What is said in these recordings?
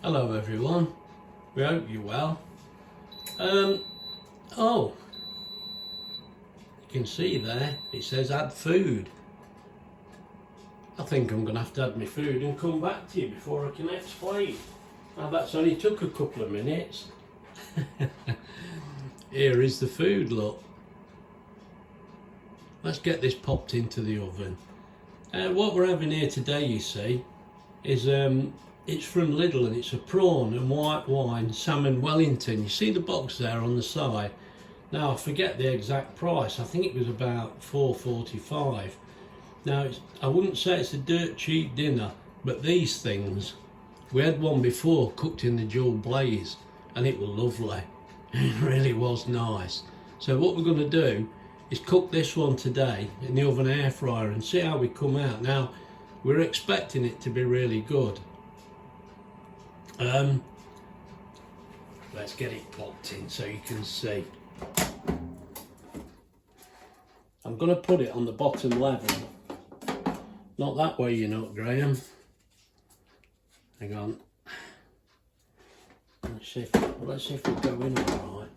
Hello everyone, we hope you're well. Oh, you can see there, it says add food. I think I'm going to have to add my food and come back to you before I can explain. Now that's only took a couple of minutes. Here is the food, look. Let's get this popped into the oven. What we're having here today, you see, is it's from Lidl and it's a prawn and white wine Salmon Wellington. You see the box there on the side. Now I forget the exact price. I think it was about $4.45. Now I wouldn't say it's a dirt cheap dinner, but these things, we had one before cooked in the dual blaze and it was lovely. It really was nice. So what we're going to do is cook this one today in the oven air fryer and see how we come out. Now we're expecting it to be really good. Let's get it popped in so you can see. I'm going to put it on the bottom level. Not that way, you know, Graham. Hang on. Let's see if we go in all right.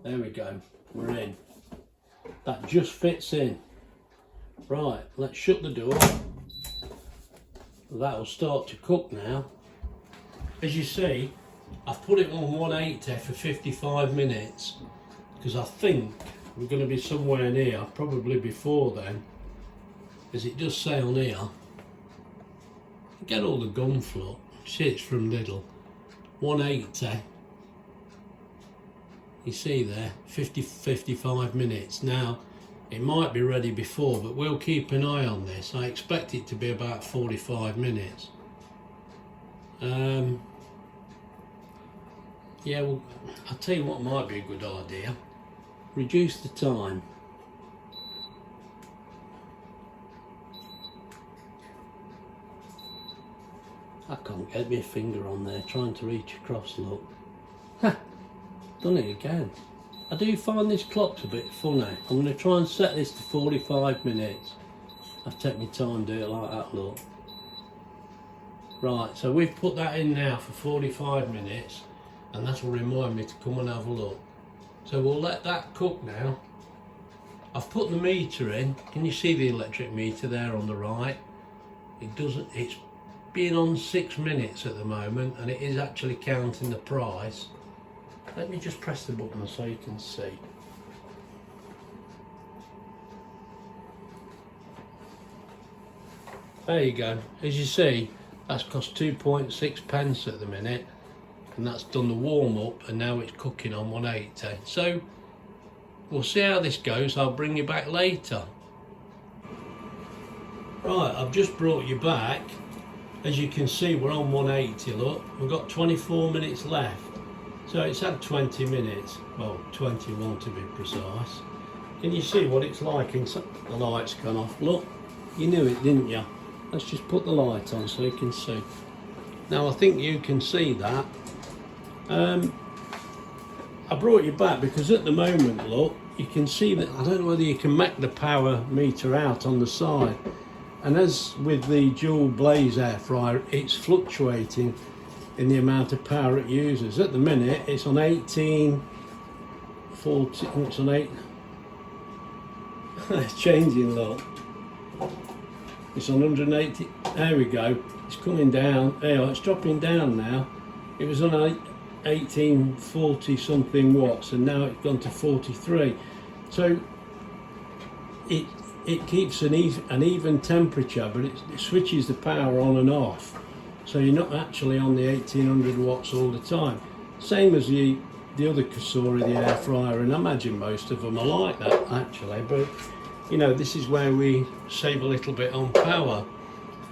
There we go. We're in. That just fits in. Right, let's shut the door. That'll start to cook now. As you see, I've put it on 180 for 55 minutes because I think we're going to be somewhere near, probably before then, as it does say on here. Get all the gun float. See, it's from Lidl. 180. You see there, 55 minutes. Now, it might be ready before, but we'll keep an eye on this. I expect it to be about 45 minutes. Yeah, well, I'll tell you what might be a good idea. Reduce the time. I can't get my finger on there, trying to reach across, look. Ha! Done it again. I do find this clock's a bit funny. I'm going to try and set this to 45 minutes. I've taken my time to do it like that, look. Right, so we've put that in now for 45 minutes and that will remind me to come and have a look. So we'll let that cook now. I've put the meter in. Can you see the electric meter there on the right? It's been on 6 minutes at the moment and it is actually counting the price. Let me just press the button so you can see. There you go. As you see, that's cost 2.6 pence at the minute, and that's done the warm up and now it's cooking on 180. So we'll see how this goes. I'll bring you back later. Right, I've just brought you back. As you can see, we're on 180, look. We've got 24 minutes left. So it's had 20 minutes, well 21 to be precise. Can you see what it's like? The light's gone off. Look, you knew it, didn't you? Let's just put the light on so you can see. Now I think you can see that. I brought you back because at the moment, look, you can see that, I don't know whether you can make the power meter out on the side. And as with the dual blaze air fryer, it's fluctuating in the amount of power it uses. At the minute it's on 1840, it's on 8. It's changing, look. It's on 180. There we go. It's coming down. There, it's dropping down now. It was on 1840 something watts and now it's gone to 43. So it keeps an even temperature, but it switches the power on and off. So you're not actually on the 1800 watts all the time. Same as the other Kasori, the air fryer, and I imagine most of them are like that actually, but you know, this is where we save a little bit on power.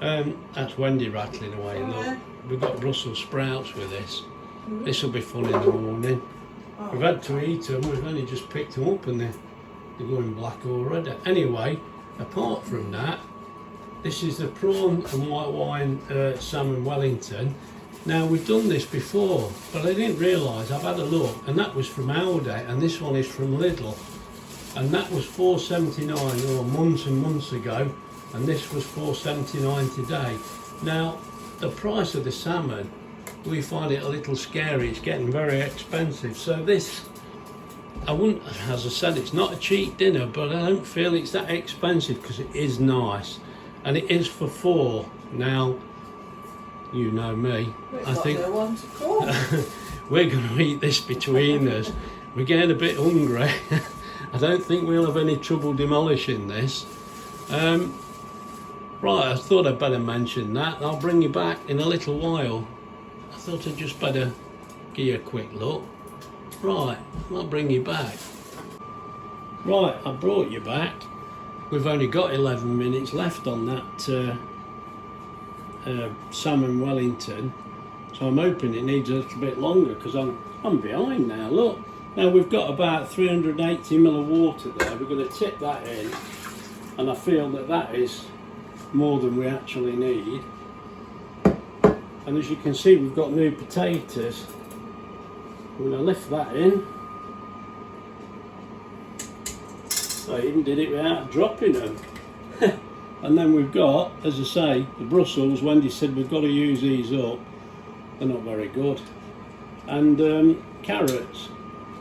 That's Wendy rattling away. Look, we've got Brussels sprouts with this. This will be fun in the morning. We've had to eat them, we've only just picked them up and they're going black already. Anyway, apart from that, this is the prawn and white wine Salmon Wellington. Now we've done this before, but I didn't realise, I've had a look, and that was from Aldi, and this one is from Lidl. And that was $4.79 months and months ago, and this was $4.79 today. Now, the price of the salmon, we find it a little scary. It's getting very expensive. So this, I wouldn't, as I said, it's not a cheap dinner, but I don't feel it's that expensive because it is nice. And it is for 4. Now, you know me. I think we're going to eat this between us. We're getting a bit hungry. I don't think we'll have any trouble demolishing this. Right, I thought I'd better mention that. I'll bring you back in a little while. I thought I'd just better give you a quick look. Right, I'll bring you back. Right, I brought you back. We've only got 11 minutes left on that Salmon Wellington. So I'm hoping it needs a little bit longer because I'm behind now, look. Now we've got about 380 ml of water there. We're going to tip that in, and I feel that that is more than we actually need. And as you can see, we've got new potatoes. We're going to lift that in. I even did it without dropping them. And then we've got, as I say, the Brussels. Wendy said we've got to use these up. They're not very good. And carrots.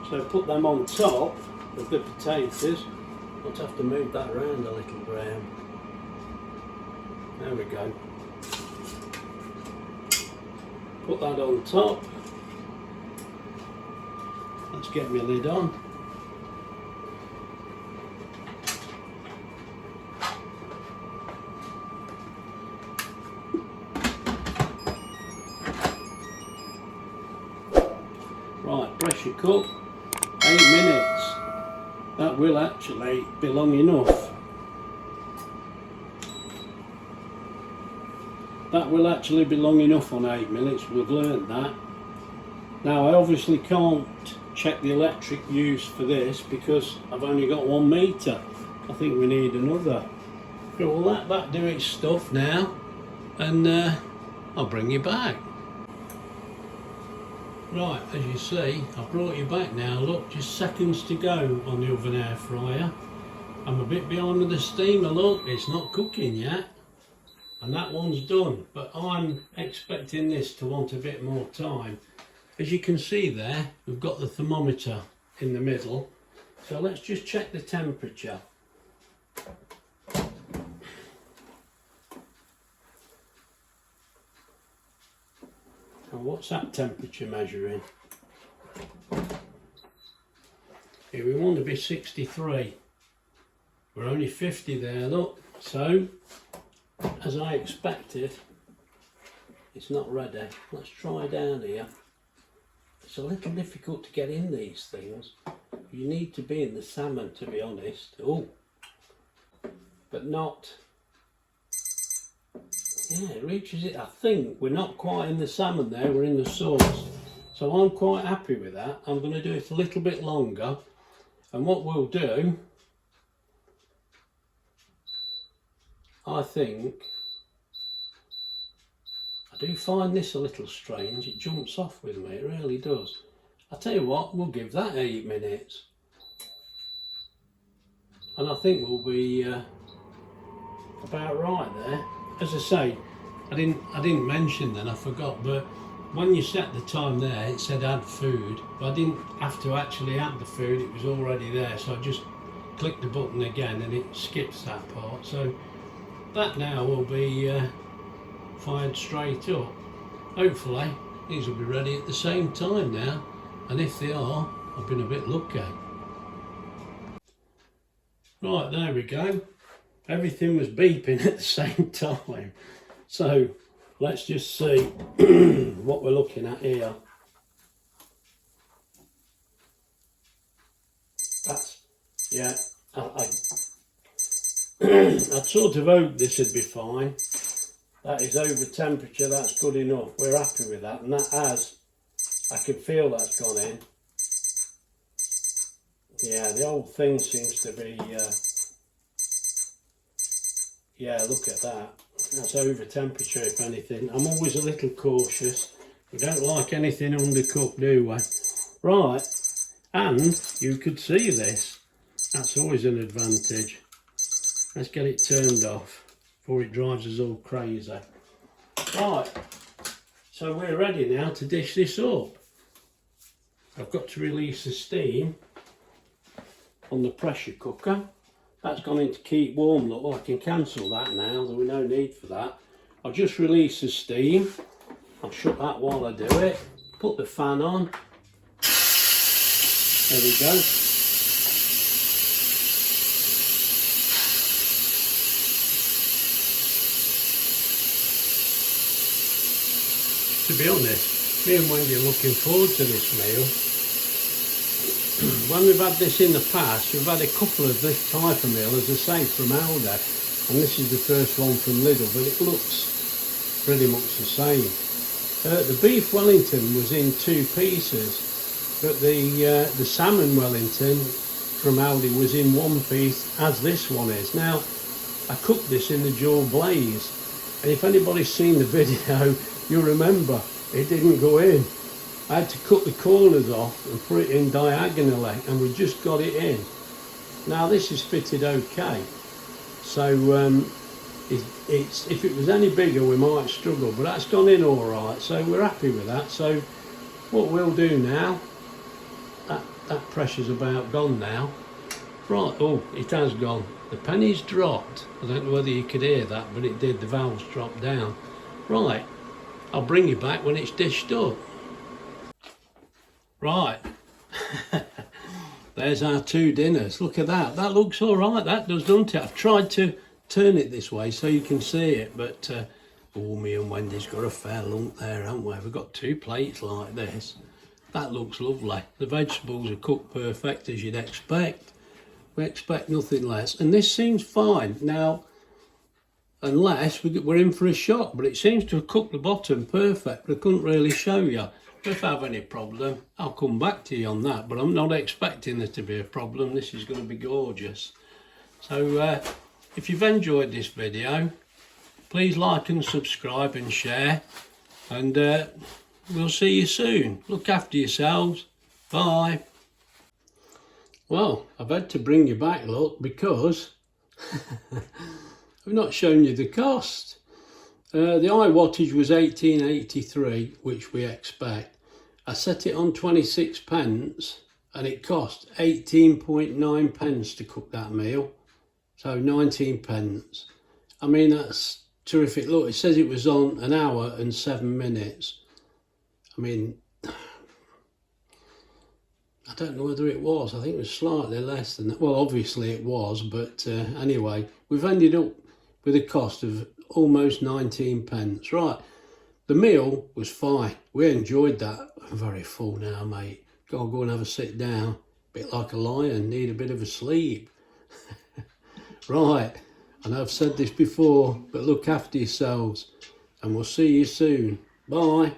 So put them on top of the potatoes. I'll have to move that around a little, Graham. There we go. Put that on top. Let's get my lid on. Right, pressure cook, 8 minutes. That will actually be long enough. That will actually be long enough on 8 minutes, we've learned that. Now I obviously can't check the electric use for this because I've only got 1 metre. I think we need another. But we'll let that do its stuff now, and I'll bring you back. Right, as you see, I've brought you back now. Look, just seconds to go on the oven air fryer. I'm a bit behind with the steamer, look, it's not cooking yet. And that one's done, but I'm expecting this to want a bit more time. As you can see there, we've got the thermometer in the middle. So let's just check the temperature. And what's that temperature measuring? Here we want to be 63. We're only 50 there, look. So, as I expected, it's not ready. Let's try down here. It's a little difficult to get in these things. You need to be in the salmon, to be honest. Oh, but not. Yeah, it reaches it. I think we're not quite in the salmon there, we're in the sauce. So I'm quite happy with that. I'm going to do it a little bit longer. And what we'll do, I think, I do find this a little strange. It jumps off with me, it really does. I'll tell you what, we'll give that 8 minutes. And I think we'll be about right there. As I say, I didn't mention then, I forgot, but when you set the time there, it said add food, but I didn't have to actually add the food, it was already there, so I just click the button again and it skips that part. So that now will be fired straight up. Hopefully these will be ready at the same time now, and if they are, I've been a bit lucky. Right, there we go. Everything was beeping at the same time. So let's just see what we're looking at here. That's, yeah, I'd sort of hoped this would be fine. That is over temperature, that's good enough. We're happy with that, and that has, I can feel that's gone in. Yeah, the whole thing seems to be, yeah, look at that. That's over temperature, if anything. I'm always a little cautious. We don't like anything undercooked, do we? Right, and you could see this. That's always an advantage. Let's get it turned off before it drives us all crazy. Right, so we're ready now to dish this up. I've got to release the steam on the pressure cooker. That's gone into keep warm. Look, I can cancel that now, there was no need for that. I'll just release the steam. I'll shut that while I do it. Put the fan on. There we go. To be honest, me and Wendy are looking forward to this meal. When we've had this in the past, we've had a couple of this type of meal, as I say, from Aldi, and this is the first one from Lidl, but it looks pretty much the same. The beef Wellington was in 2 pieces, but the salmon Wellington from Aldi was in 1 piece, as this one is. Now, I cooked this in the dual blaze, and if anybody's seen the video, you'll remember it didn't go in. I had to cut the corners off and put it in diagonally, and we just got it in. Now this is fitted okay, so if it was any bigger we might struggle, but that's gone in all right, so we're happy with that. So what we'll do now, that pressure's about gone now. Right, oh, it has gone. The penny's dropped. I don't know whether you could hear that, but it did. The valves dropped down. Right, I'll bring you back when it's dished up. Right, there's our 2 dinners. Look at that. That looks all right, that does, doesn't it? I've tried to turn it this way so you can see it, but oh, me and Wendy's got a fair lump there, haven't we? We've got 2 plates like this. That looks lovely. The vegetables are cooked perfect, as you'd expect. We expect nothing less, and this seems fine. Now, unless we're in for a shock, but it seems to have cooked the bottom perfect, but I couldn't really show you. If I have any problem, I'll come back to you on that, but I'm not expecting there to be a problem. This is going to be gorgeous. So if you've enjoyed this video, please like and subscribe and share, and we'll see you soon. Look after yourselves. Bye. Well, I've had to bring you back, look, because I've not shown you the cost. The high wattage was 1883, which we expect. I set it on 26 pence and it cost 18.9 pence to cook that meal. So 19 pence. I mean, that's terrific. Look, it says it was on 1 hour and 7 minutes. I mean, I don't know whether it was. I think it was slightly less than that. Well, obviously it was, but anyway, we've ended up with a cost of almost 19 pence. Right, the meal was fine. We enjoyed that. I'm very full now, mate. Gotta go and have a sit down. Bit like a lion, need a bit of a sleep. Right, I know I've said this before, but look after yourselves, and we'll see you soon. Bye.